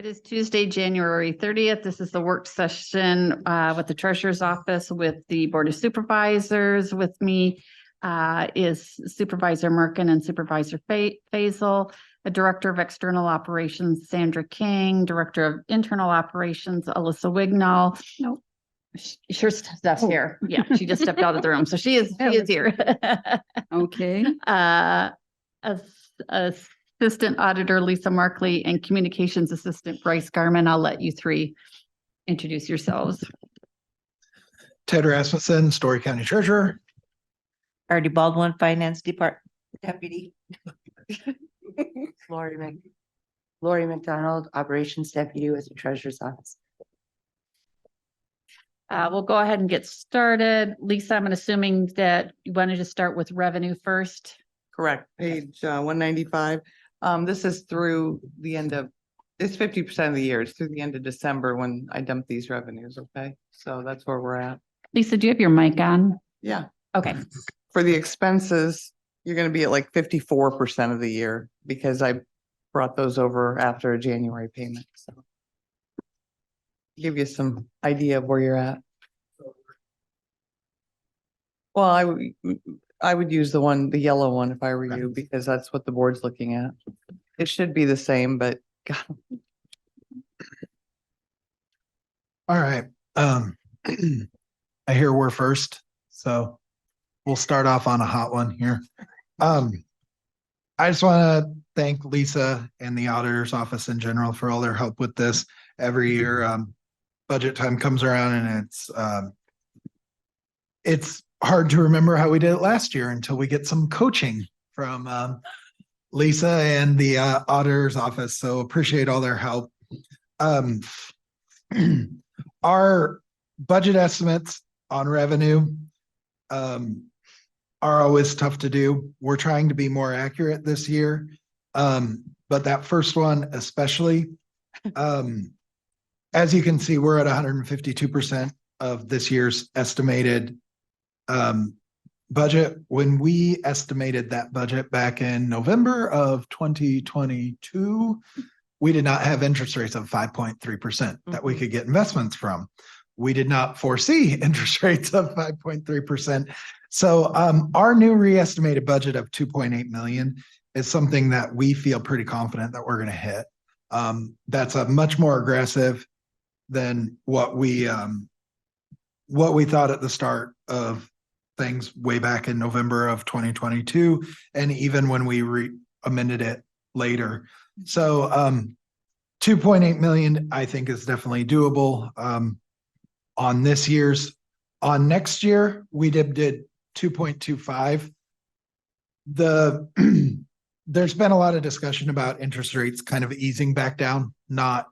It is Tuesday, January 30th. This is the work session with the Treasurer's Office with the Board of Supervisors. With me is Supervisor Merkin and Supervisor Faisal, the Director of External Operations, Sandra King, Director of Internal Operations, Alyssa Wignall. No, her stuff's here. Yeah, she just stepped out of the room, so she is here. Okay. Assistant Auditor Lisa Markley and Communications Assistant Bryce Garman. I'll let you three introduce yourselves. Ted Rasmussen, Story County Treasurer. Artie Baldwin, Finance Department Deputy. Lori McDonald, Operations Deputy with the Treasurer's Office. We'll go ahead and get started. Lisa, I'm assuming that you wanted to start with revenue first. Correct, page 195. This is through the end of, it's 50% of the year. It's through the end of December when I dump these revenues, okay? So that's where we're at. Lisa, do you have your mic on? Yeah, Okay. for the expenses, you're gonna be at like 54% of the year because I brought those over after a January payment, so. Give you some idea of where you're at. Well, I would use the yellow one if I were you, because that's what the board's looking at. It should be the same, but God, All right. I hear we're first, so we'll start off on a hot one here. I just want to thank Lisa and the auditor's office in general for all their help with this. Every year, budget time comes around and it's hard to remember how we did it last year until we get some coaching from Lisa and the auditor's office. So appreciate all their help. Our budget estimates on revenue are always tough to do. We're trying to be more accurate this year. But that first one, especially, as you can see, we're at 152% of this year's estimated budget. When we estimated that budget back in November of 2022, we did not have interest rates of 5.3% that we could get investments from. We did not foresee interest rates of 5.3%. So our new re-estimated budget of 2.8 million is something that we feel pretty confident that we're going to hit. That's a much more aggressive than what we thought at the start of things way back in November of 2022, and even when we amended it later. So 2.8 million, I think, is definitely doable on this year's. On next year, we did 2.25. There's been a lot of discussion about interest rates kind of easing back down, not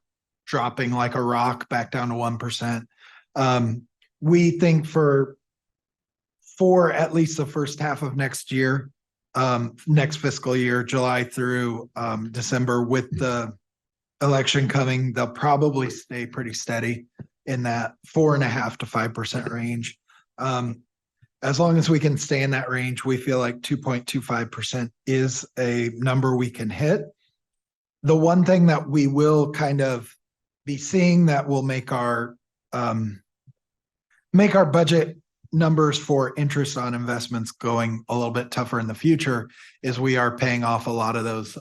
dropping like a rock back down to 1%. We think for at least the first half of next year, next fiscal year, July through December, with the election coming, they'll probably stay pretty steady in that 4.5% to 5% range. As long as we can stay in that range, we feel like 2.25% is a number we can hit. The one thing that we will kind of be seeing that will make our budget numbers for interest on investments going a little bit tougher in the future is we are paying off a lot of those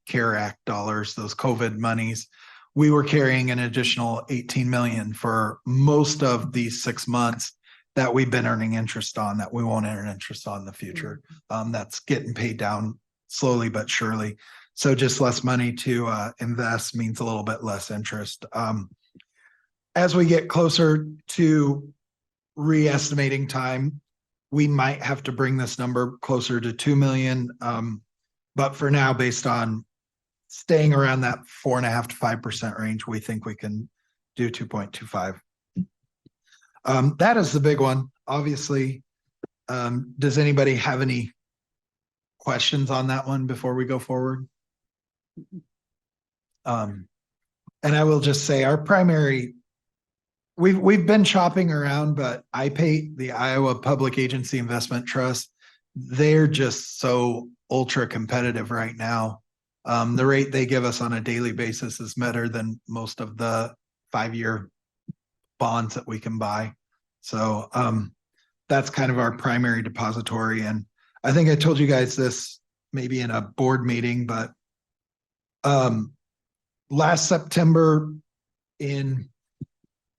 CARE Act dollars, those COVID monies. We were carrying an additional 18 million for most of these 6 months that we've been earning interest on that we won't earn interest on in the future. That's getting paid down slowly but surely. So just less money to invest means a little bit less interest. As we get closer to re-estimating time, we might have to bring this number closer to 2 million. But for now, based on staying around that 4.5% to 5% range, we think we can do 2.25. That is the big one, obviously. Does anybody have any questions on that one before we go forward? And I will just say our primary, we've been shopping around, but IPATE, the Iowa Public Agency Investment Trust, they're just so ultra competitive right now. The rate they give us on a daily basis is better than most of the 5-year bonds that we can buy. So that's kind of our primary depository. And I think I told you guys this maybe in a board meeting, but last September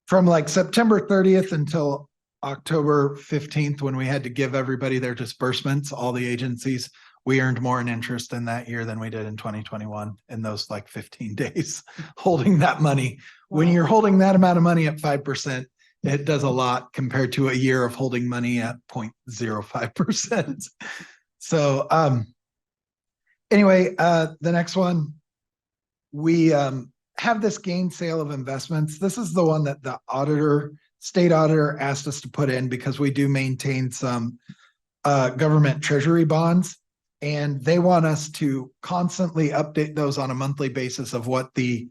from like September 30th until October 15th, when we had to give everybody their disbursements, all the agencies, we earned more in interest in that year than we did in 2021 in those like 15 days holding that money. When you're holding that amount of money at 5%, it does a lot compared to a year of holding money at 0.05%. So anyway, the next one, we have this gain sale of investments. This is the one that the state auditor asked us to put in because we do maintain some government treasury bonds, and they want us to constantly update those on a monthly basis of what the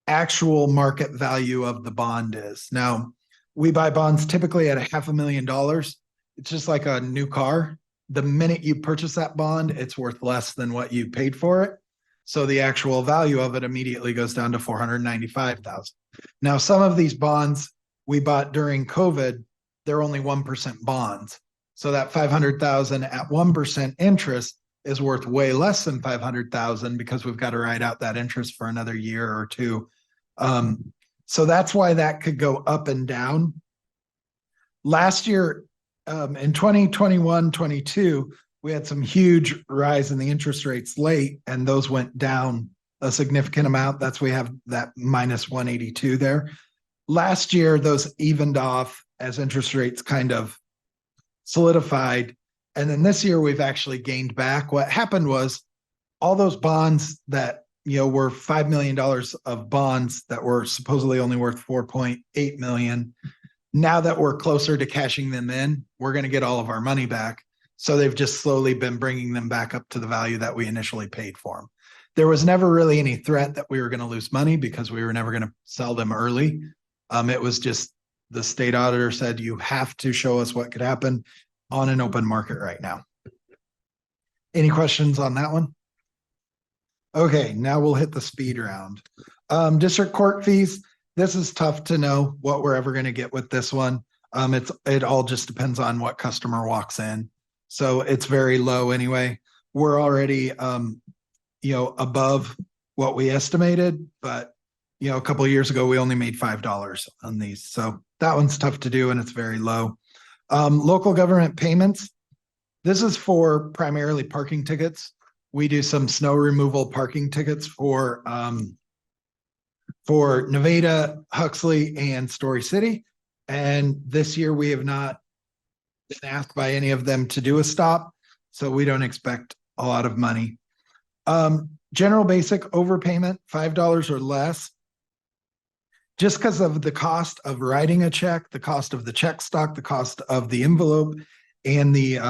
actual market value of the bond is. Now, we buy bonds typically at $500,000. It's just like a new car. The minute you purchase that bond, it's worth less than what you paid for it. So the actual value of it immediately goes down to $495,000. Now, some of these bonds we bought during COVID, they're only 1% bonds. So that $500,000 at 1% interest is worth way less than $500,000 because we've got to ride out that interest for another year or two. So that's why that could go up and down. Last year, in 2021-22, we had some huge rise in the interest rates late, and those went down a significant amount. That's why we have that minus 182 there. Last year, those evened off as interest rates kind of solidified. And then this year, we've actually gained back. What happened was all those bonds that were $5 million of bonds that were supposedly only worth 4.8 million. Now that we're closer to cashing them in, we're going to get all of our money back. So they've just slowly been bringing them back up to the value that we initially paid for them. There was never really any threat that we were going to lose money because we were never going to sell them early. It was just the state auditor said, you have to show us what could happen on an open market right now. Any questions on that one? Okay, now we'll hit the speed round. District court fees. This is tough to know what we're ever going to get with this one. It all just depends on what customer walks in. So it's very low anyway. We're already, above what we estimated, but a couple of years ago, we only made $5 on these. So that one's tough to do and it's very low. Local government payments. This is for primarily parking tickets. We do some snow removal parking tickets for Nevada, Huxley, and Story City. And this year we have not been asked by any of them to do a stop. So we don't expect a lot of money. General basic overpayment, $5 or less. Just because of the cost of writing a check, the cost of the check stock, the cost of the envelope, and the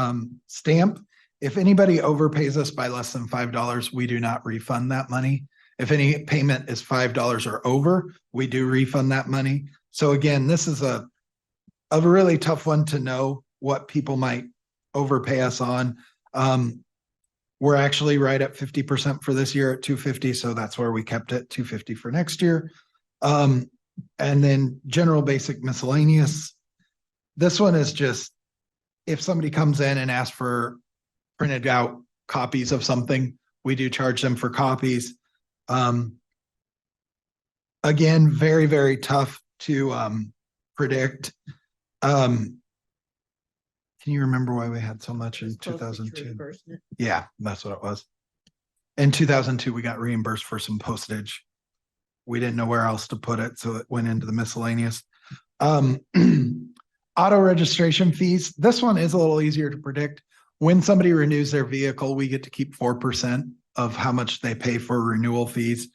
stamp. If anybody overpays us by less than $5, we do not refund that money. If any payment is $5 or over, we do refund that money. So again, this is a really tough one to know what people might overpay us on. We're actually right at 50% for this year at $250. So that's where we kept it, $250 for next year. And then general basic miscellaneous. This one is just, if somebody comes in and asks for printed out copies of something, we do charge them for copies. Again, very, very tough to predict. Can you remember why we had so much in 2002? Yeah, that's what it was. In 2002, we got reimbursed for some postage. We didn't know where else to put it, so it went into the miscellaneous. Auto registration fees. This one is a little easier to predict. When somebody renews their vehicle, we get to keep 4% of how much they pay for renewal fees.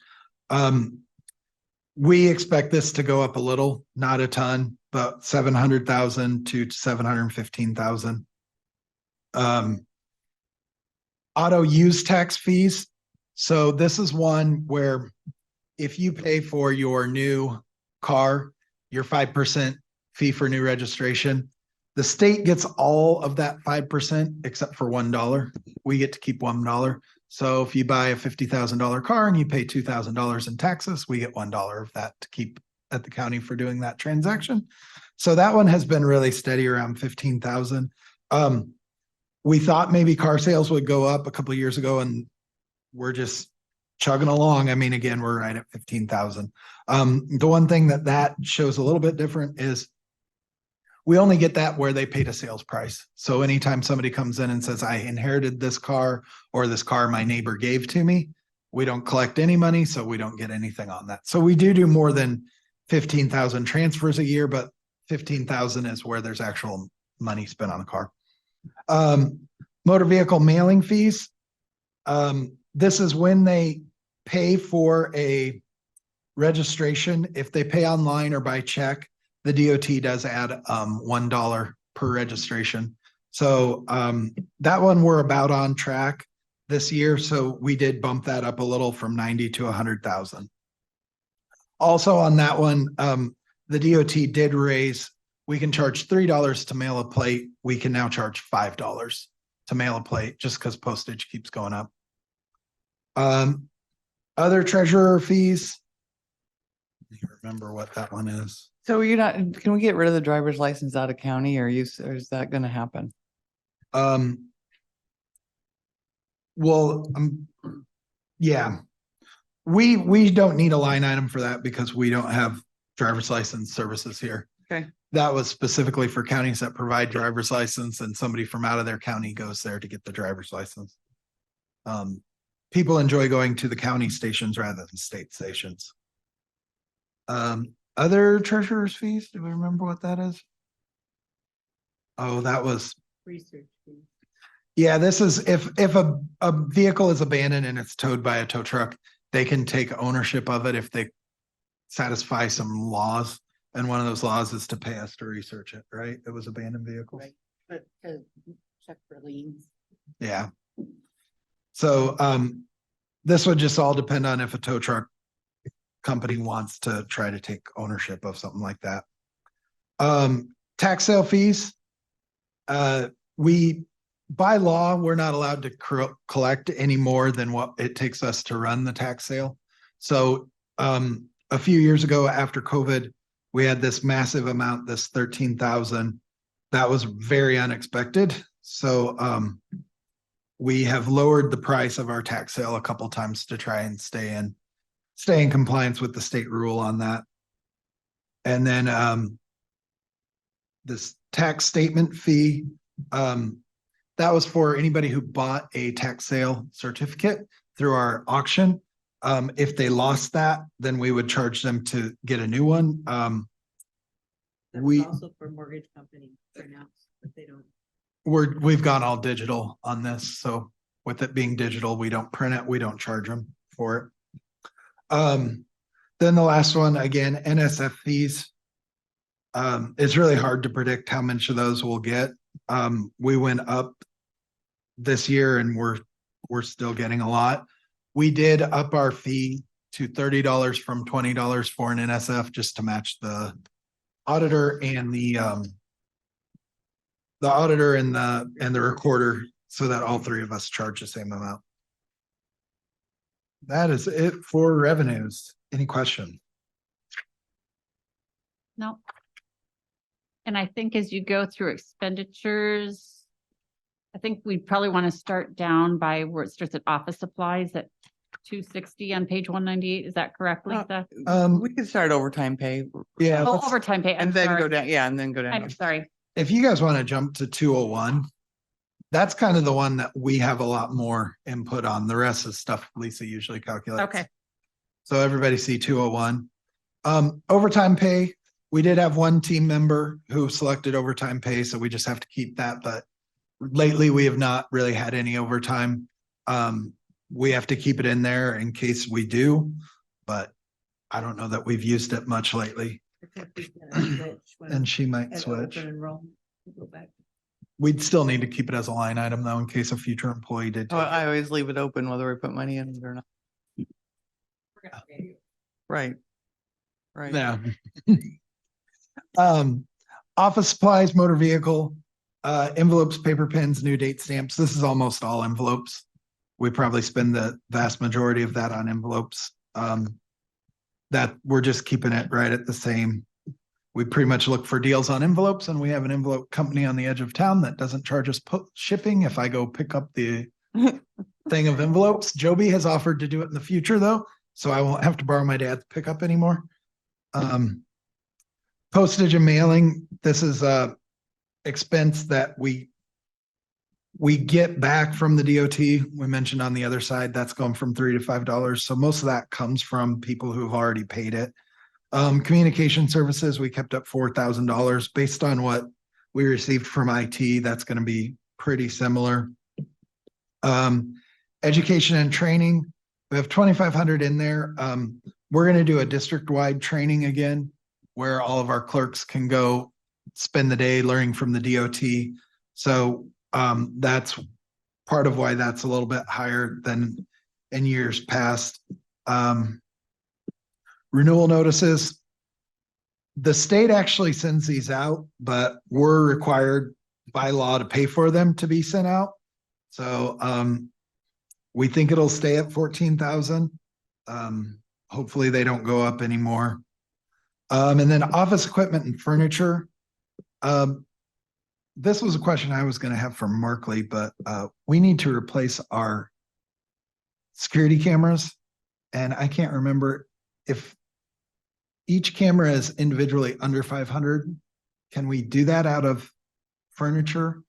We expect this to go up a little, not a ton, but 700,000 to 715,000. Auto use tax fees. So this is one where if you pay for your new car, your 5% fee for new registration, the state gets all of that 5% except for $1. We get to keep $1. So if you buy a $50,000 car and you pay $2,000 in taxes, we get $1 of that to keep at the county for doing that transaction. So that one has been really steady around 15,000. We thought maybe car sales would go up a couple of years ago, and we're just chugging along. I mean, again, we're right at 15,000. The one thing that shows a little bit different is we only get that where they paid a sales price. So anytime somebody comes in and says, I inherited this car, or this car my neighbor gave to me, we don't collect any money, so we don't get anything on that. So we do more than 15,000 transfers a year, but 15,000 is where there's actual money spent on the car. Motor vehicle mailing fees. This is when they pay for a registration. If they pay online or by check, the DOT does add $1 per registration. So that one we're about on track this year. So we did bump that up a little from 90 to 100,000. Also on that one, the DOT did raise, we can charge $3 to mail a plate. We can now charge $5 to mail a plate just because postage keeps going up. Other treasurer fees. I can't remember what that one is. So you're not, can we get rid of the driver's license out of county, or is that gonna happen? Well, yeah, we don't need a line item for that because we don't have driver's license services here. Okay. That was specifically for counties that provide driver's license, and somebody from out of their county goes there to get the driver's license. People enjoy going to the county stations rather than state stations. Other treasurer's fees, do we remember what that is? Oh, that was, Research. Fee. yeah, this is if a vehicle is abandoned and it's towed by a tow truck, they can take ownership of it if they satisfy some laws. And one of those laws is to pay us to research it, right? It was abandoned vehicles. Right. But check for liens. Yeah. So this would just all depend on if a tow truck company wants to try to take ownership of something like that. Tax sale fees. We, by law, we're not allowed to collect any more than what it takes us to run the tax sale. So a few years ago after COVID, we had this massive amount, this 13,000. That was very unexpected. So we have lowered the price of our tax sale a couple times to try and stay in compliance with the state rule on that. And then this tax statement fee, that was for anybody who bought a tax sale certificate through our auction. If they lost that, then we would charge them to get a new one. We Also for mortgage companies for now, but they don't. we've gone all digital on this. So with it being digital, we don't print it, we don't charge them for it. Then the last one, again, NSF fees. It's really hard to predict how much of those we'll get. We went up this year and we're still getting a lot. We did up our fee to $30 from $20 for an NSF just to match the auditor and the auditor and the recorder, so that all three of us charge the same amount. That is it for revenues. Any question? No. And I think as you go through expenditures, I think we probably want to start down by where it starts at office supplies at 260 on page 198. Is that correct, Lisa? We could start overtime pay. Yeah. Oh, let's- overtime pay. I'm And then sorry. go down, yeah, and then go down. I'm sorry. If you guys want to jump to 201, that's kind of the one that we have a lot more input on. The rest is stuff Lisa usually calculates. Okay. So everybody see 201. Overtime pay, we did have one team member who selected overtime pay, so we just have to keep that. But lately we have not really had any overtime. We have to keep it in there in case we do, but I don't know that we've used it much lately. And she might switch. Go back. We'd still need to keep it as a line item though, in case a future employee did. Oh, take it. I always leave it open whether we put money in it or not. Right. Right. Yeah. Office supplies, motor vehicle, envelopes, paper pens, new date stamps. This is almost all envelopes. We probably spend the vast majority of that on envelopes. That we're just keeping it right at the same. We pretty much look for deals on envelopes, and we have an envelope company on the edge of town that doesn't charge us shipping if I go pick up the thing of envelopes. Joby has offered to do it in the future though, so I won't have to borrow my dad's pickup anymore. Postage and mailing, this is a expense that we get back from the DOT. We mentioned on the other side, that's going from $3 to $5. So most of that comes from people who've already paid it. Communication services, we kept up $4,000 based on what we received from IT. That's going to be pretty similar. Education and training, we have 2,500 in there. We're going to do a district-wide training again, where all of our clerks can go spend the day learning from the DOT. So that's part of why that's a little bit higher than in years past. Renewal notices. The state actually sends these out, but we're required by law to pay for them to be sent out. So we think it'll stay at 14,000. Hopefully they don't go up anymore. And then office equipment and furniture. This was a question I was going to have for Markley, but we need to replace our security cameras. And I can't remember if each camera is individually under 500. Can we do that out of furniture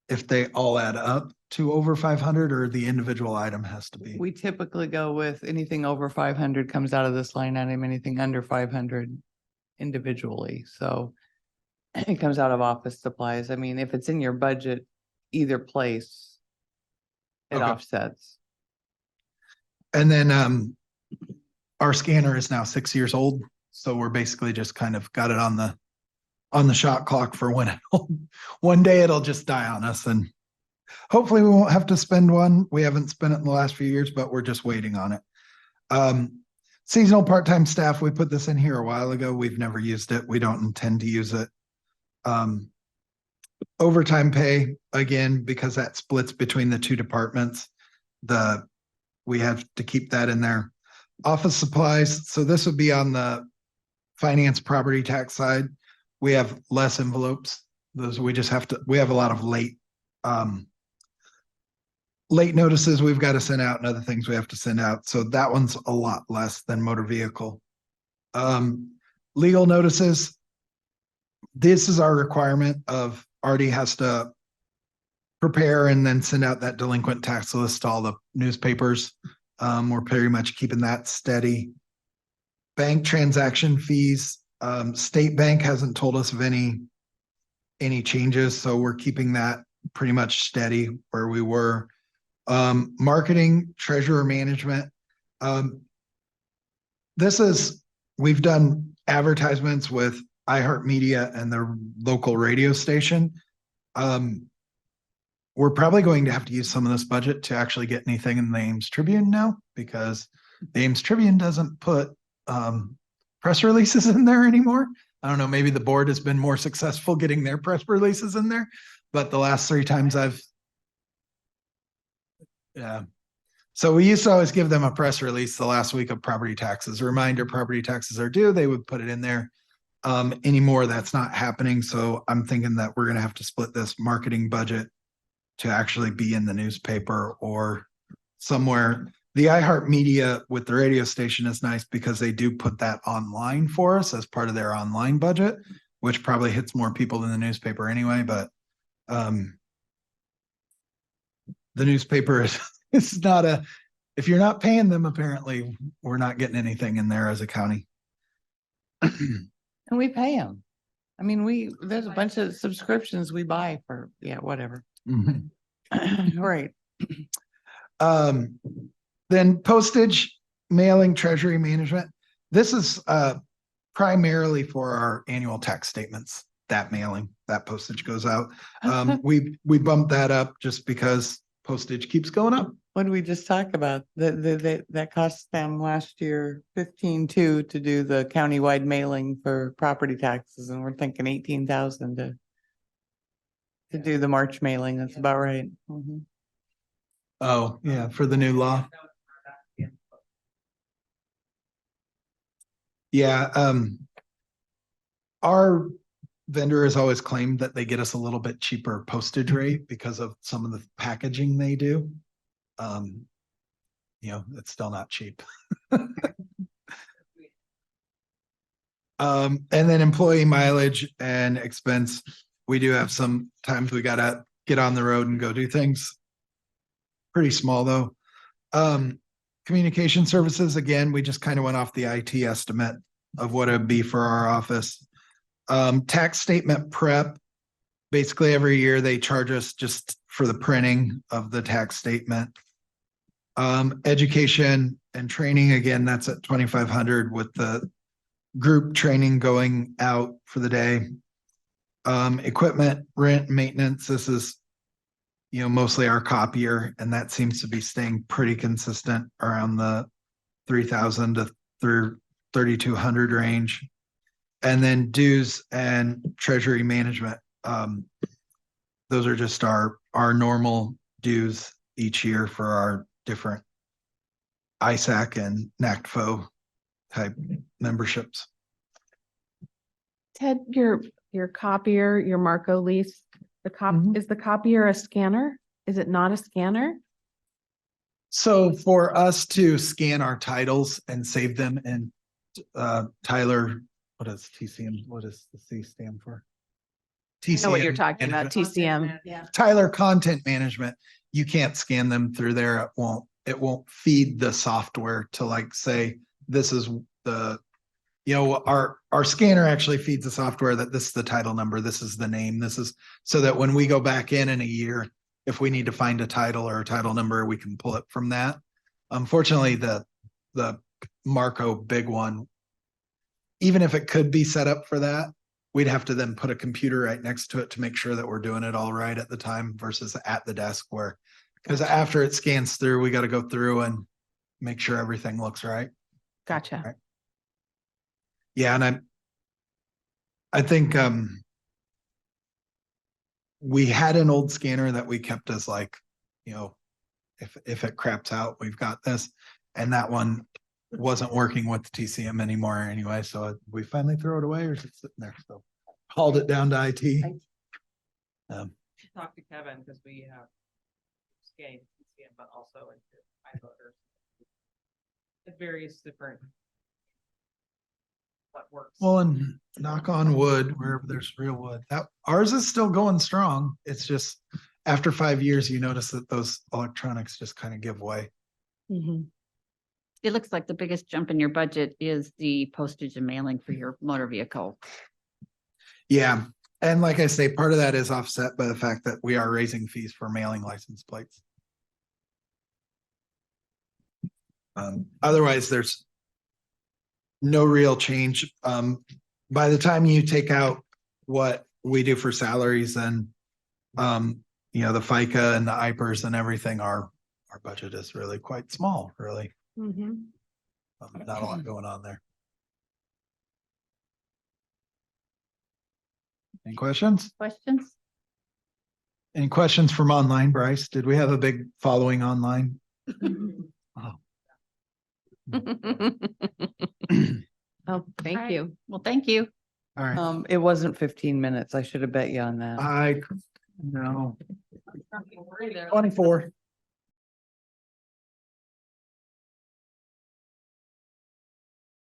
if they all add up to over 500, or the individual item has to be? We typically go with anything over 500 comes out of this line item, anything under 500 individually. So it comes out of office supplies. I mean, if it's in your budget, either place, it Okay. offsets. And then our scanner is now 6 years old. So we're basically just kind of got it on the shot clock for when one day it'll just die on us, and hopefully we won't have to spend one. We haven't spent it in the last few years, but we're just waiting on it. Seasonal part-time staff, we put this in here a while ago. We've never used it. We don't intend to use it. Overtime pay, again, because that splits between the two departments, we have to keep that in there. Office supplies, so this would be on the finance property tax side. We have less envelopes. Those we have a lot of late notices we've got to send out and other things we have to send out. So that one's a lot less than motor vehicle. Legal notices. This is our requirement of Artie has to prepare and then send out that delinquent tax list to all the newspapers. We're pretty much keeping that steady. Bank transaction fees. State Bank hasn't told us of any changes, so we're keeping that pretty much steady where we were. Marketing, treasurer management. We've done advertisements with iHeartMedia and their local radio station. We're probably going to have to use some of this budget to actually get anything in the Ames Tribune now, because the Ames Tribune doesn't put press releases in there anymore. I don't know, maybe the board has been more successful getting their press releases in there, but the last 3 times yeah. So we used to always give them a press release the last week of property taxes. A reminder, property taxes are due. They would put it in there. Anymore, that's not happening. So I'm thinking that we're going to have to split this marketing budget to actually be in the newspaper or somewhere. The iHeartMedia with the radio station is nice because they do put that online for us as part of their online budget, which probably hits more people than the newspaper anyway. But the newspaper is not if you're not paying them, apparently we're not getting anything in there as a county. And we pay them. I mean, there's a bunch of subscriptions we buy for, whatever. Mm-hmm. Right. Then postage, mailing, treasury management. This is primarily for our annual tax statements. That mailing, that postage goes out. We bumped that up just because postage keeps going up. What did we just talk about? That cost them last year 15,200 to do the countywide mailing for property taxes, and we're thinking 18,000 to do the March mailing. That's about right. Oh, yeah, for the new law. Yeah, our vendor has always claimed that they get us a little bit cheaper postage rate because of some of the packaging they do. It's still not cheap. And then employee mileage and expense. We do have some times we gotta get on the road and go do things. Pretty small though. Communication services, again, we just kind of went off the IT estimate of what it'd be for our office. Tax statement prep. Basically, every year they charge us just for the printing of the tax statement. Education and training, again, that's at 2,500 with the group training going out for the day. Equipment, rent, maintenance, this is, mostly our copier, and that seems to be staying pretty consistent around the 3,000 to 3,200 range. And then dues and treasury management. Those are just our normal dues each year for our different ISAC and NACFO type memberships. Ted, your copier, your Marco lease, is the copier a scanner? Is it not a scanner? So for us to scan our titles and save them in Tyler, what does TCM, what does the C stand for? I know what you're TCM talking about, management. TCM. Yeah. Tyler Content Management, you can't scan them through there. It won't feed the software to like say, this is the, our scanner actually feeds the software that this is the title number, this is the name, this is, so that when we go back in a year, if we need to find a title or a title number, we can pull it from that. Unfortunately, the Marco big one, even if it could be set up for that, we'd have to then put a computer right next to it to make sure that we're doing it all right at the time versus at the desk where, because after it scans through, we got to go through and make sure everything looks right. Gotcha. Right. Yeah, and I think we had an old scanner that we kept as like, if it craps out, we've got this, and that one wasn't working with the TCM anymore anyway, so we finally throw it away, or is it sitting there? So hauled it down to IT. Talk to Kevin because we have scanning TCM, but also into iVoters. It varies different. What works. Well, and knock on wood, wherever there's real wood, that ours is still going strong. It's just after 5 years, you notice that those electronics just kind of give way. Mhm. It looks like the biggest jump in your budget is the postage and mailing for your motor vehicle. Yeah, and like I say, part of that is offset by the fact that we are raising fees for mailing license plates. Otherwise, there's no real change. By the time you take out what we do for salaries and the FICA and the IPERS and everything, our budget is really quite small, really. Mhm. Not a lot going on there. Any questions? Questions? Any questions from online, Bryce? Did we have a big following online? Oh. Oh, thank Alright. you. Well, thank you. All right. It wasn't 15 minutes. I should have bet you on that. No. 24.